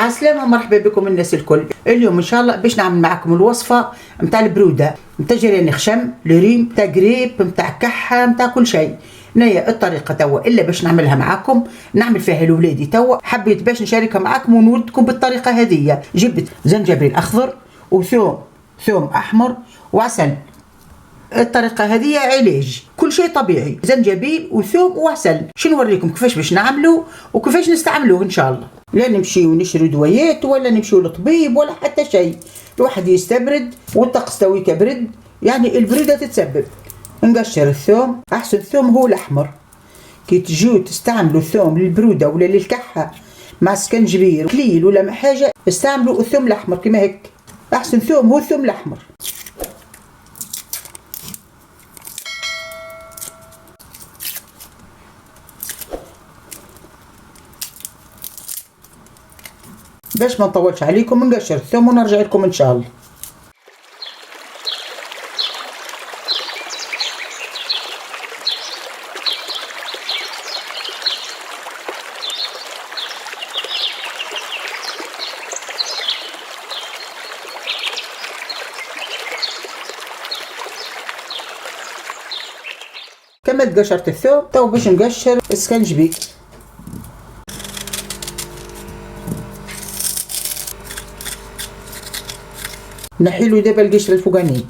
عسلامة، مرحبا بكم الناس الكل. اليوم ان شاء الله باش نعمل معكم الوصفة متاع البرودة، متاع جيران خشم لوريم، متاع قريب، متاع كحة، متاع كل شيء. هنايا الطريقة توا الا باش نعملها معاكم، نعمل فيها لولادي توا، حبيت باش نشاركها معاكم ونودكم بالطريقة هذه. جبت زنجبيل اخضر ثوم احمر وعسل. الطريقة هذه علاج، كل شيء طبيعي، زنجبيل وثوم وعسل. شنو نوريكم كيفاش باش نعملوا وكيفاش نستعملوه ان شاء الله. لا نمشيو نشري دوايات ولا نمشيو للطبيب ولا حتى شيء، الواحد يستبرد والطقس توي كبرد، يعني البرودة تتسبب. نقشر الثوم، احسن ثوم هو الاحمر. كي تجيو تستعملوا الثوم للبرودة ولا للكحة مع سكنجبير كليل ولا مع حاجة، استعملوا الثوم الاحمر كما هيك. احسن ثوم هو الثوم الاحمر. باش ما نطولش عليكم نقشر الثوم ونرجع لكم ان شاء الله. كملت قشرت الثوم، تو باش نقشر السكنجبير. نحيلو دابا القشر الفوقاني.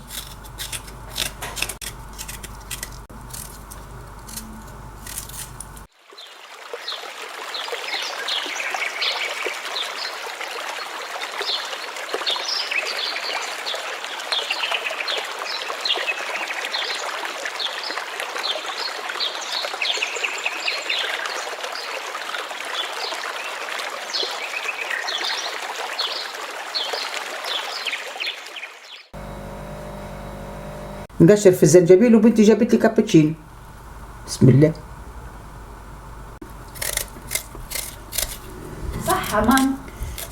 نقشر في الزنجبيل وبنتي جابت لي كابتشينو. بسم الله. صحة مام.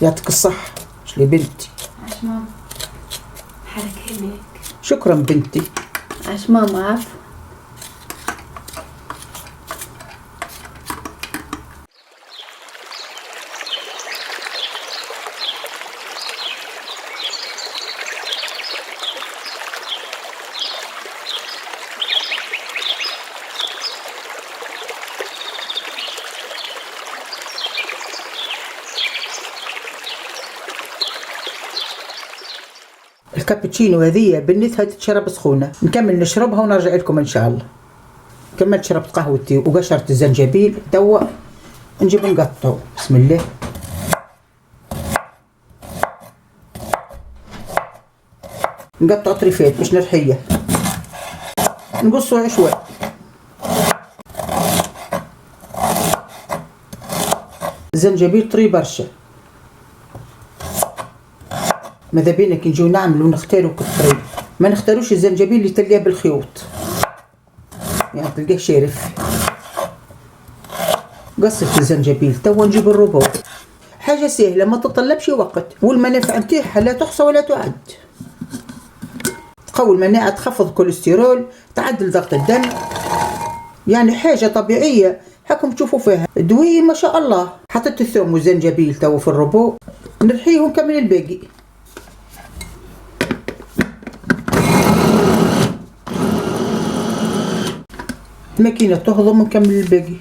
يعطيك الصحة. شلي بنتي؟ عاش ماما. حالك هناك. شكرا بنتي. عاش ماما. عفوا. الكابتشينو هذه بنتها تتشرب سخونة، نكمل نشربها ونرجع لكم ان شاء الله. كملت شربت قهوتي وقشرت الزنجبيل، توا نجيب نقطعه. بسم الله. نقطع طريفات باش نرحيه، نقصه عشوائي. الزنجبيل طري برشا، ماذا بينا كي نجيو نعملو نختارو كالطري، ما نختاروش الزنجبيل اللي تلقاه بالخيوط، يعني تلقاه شارف. قصت الزنجبيل، توا نجيب الربوع. حاجة سهلة ما تطلبش وقت، والمنافع نتاعها لا تحصى ولا تعد. تقوي المناعة، تخفض الكوليسترول، تعدل ضغط الدم، يعني حاجة طبيعية هاكم تشوفوا فيها دوية ما شاء الله. حطيت الثوم والزنجبيل توا في الربوع، نرحيه ونكمل الباقي. الماكينة تهضم ونكمل الباقي.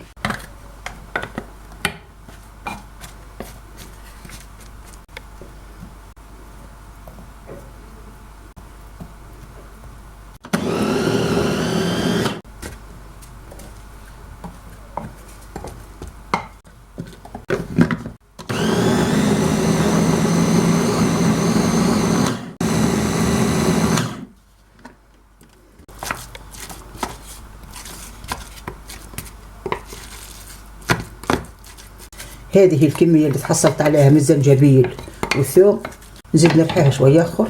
هذه الكمية اللي تحصلت عليها من الزنجبيل والثوم، نزيد نرحيها شوية اخر.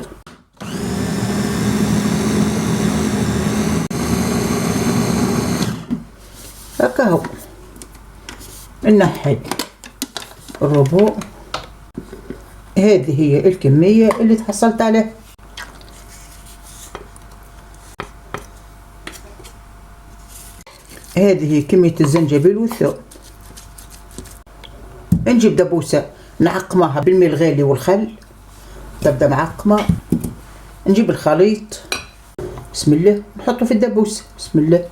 هكاهو نحي الربوع. هذه هي الكمية اللي تحصلت عليها. هذه كمية الزنجبيل والثوم. نجيب دبوسة نعقمها بالماء الغالي والخل. تبدا معقمه، نجيب الخليط بسم الله نحطه في الدبوس بسم الله.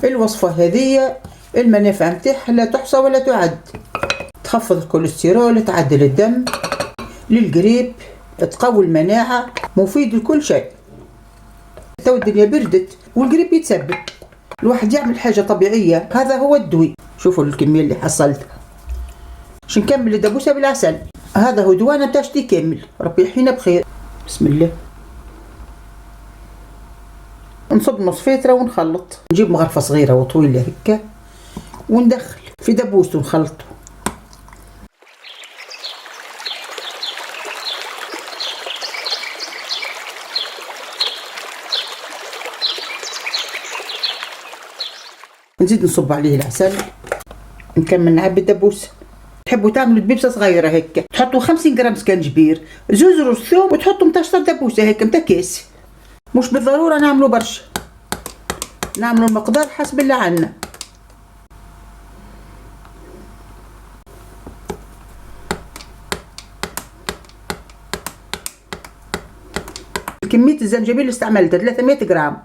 الوصفة هذه المنافع متاعها لا تحصى ولا تعد. تخفض الكوليسترول، تعدل الدم، للقريب، تقوي المناعة، مفيد لكل شيء. تو الدنيا بردت والقريب يتسبب، الواحد يعمل حاجة طبيعية، هذا هو الدوي. شوفوا الكمية اللي حصلتها. باش نكمل الدبوسة بالعسل. هذا هو دوانا نتاع شتي كامل، ربي يحيينا بخير. بسم الله. نصب نص فيترة ونخلط. نجيب مغرفة صغيرة وطويلة هكا وندخل في دبوس ونخلطه. نزيد نصب عليه العسل. نكمل نعبي الدبوس. تحبوا تعملوا دبيبسه صغيره هكا، تحطوا 50 غرام سكنجبير، زوز روز ثوم، وتحطوا متاع دبوسه هكا متاع كاس. مش بالضروره نعملوا برشا، نعملوا المقدار حسب اللي عندنا. كميه الزنجبيل اللي استعملتها 300 غرام،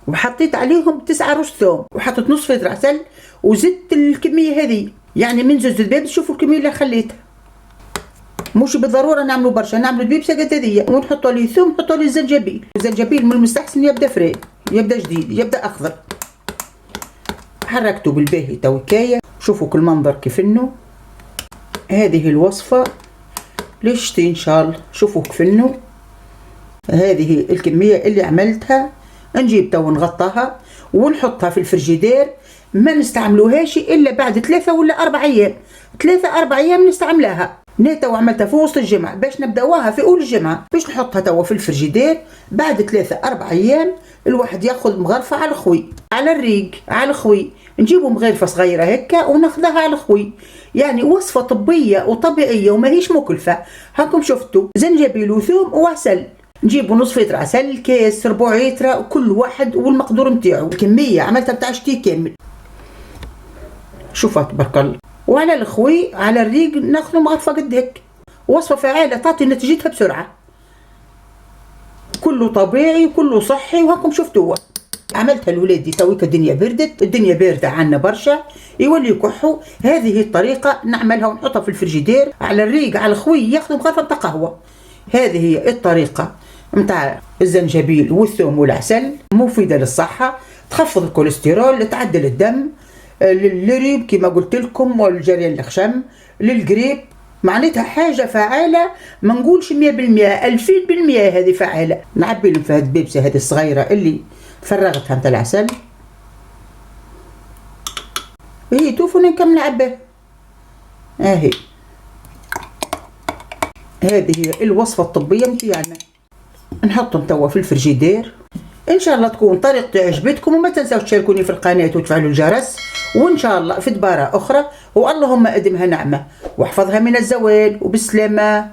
وحطيت عليهم 9 روز ثوم، وحطيت نص فطر عسل، وزدت الكميه هذه. يعني من زوز دبابس شوفوا الكميه اللي خليتها. مش بالضروره نعملوا برشا، نعملوا دبيبسه قد هذيا، ونحطوا عليه ثوم، نحطوا عليه الزنجبيل. الزنجبيل من المستحسن يبدا فري، يبدا جديد، يبدا اخضر. حركته بالباهي توكايه. شوفوا كل منظر كيف انه. هذه الوصفه للشتي ان شاء الله. شوفوا كيف انه. هذه الكميه اللي عملتها. نجيب تو نغطاها ونحطها في الفريجيدير. ما نستعملوهاش الا بعد 3 ولا 4 ايام. 3-4 ايام نستعملها. نيتا وعملتها في وسط الجمعة باش نبداوها في اول الجمعة، باش نحطها توا في الفريجيدير. بعد 3-4 ايام الواحد ياخذ مغرفة على الخوي، على الريق، على الخوي. نجيبوا مغرفة صغيرة هكا وناخذها على الخوي. يعني وصفة طبية وطبيعية وماهيش مكلفة. هاكم شفتوا زنجبيل وثوم وعسل. نجيبوا نص فطر عسل، كاس، ربع لتر، كل واحد والمقدور نتاعو. الكمية عملتها بتاع شتي كامل. شوفوا تبارك الله. وعلى الخوي على الريق ناخذ مغرفة قد هيك. وصفة فعالة تعطي نتيجتها بسرعة. كله طبيعي وكله صحي. وهاكم شفتوه. عملتها لولادي تويك الدنيا بردت، الدنيا باردة عنا برشا، يولي يكحوا. هذه الطريقة نعملها ونحطها في الفريجيدير على الريق على الخوي، ياخذوا مغرفة نتاع قهوة. هذه هي الطريقة متاع الزنجبيل والثوم والعسل، مفيدة للصحة، تخفض الكوليسترول، تعدل الدم، للريب كما قلت لكم، والجريان الخشم، للقريب. معناتها حاجة فعالة، ما نقولش 100%، 2000% هذه فعالة. نعبي لهم في هذه البيبسة هذه الصغيرة اللي فرغتها متاع العسل. هي توفوا نكمل نعبيها. اهي هذه هي الوصفة الطبية متاعنا. نحطهم توا في الفريجيدير. ان شاء الله تكون طريقتي عجبتكم، وما تنساوش تشاركوني في القناة وتفعلوا الجرس. وان شاء الله في دبارة اخرى، واللهم ادمها نعمة واحفظها من الزوال. وبالسلامة.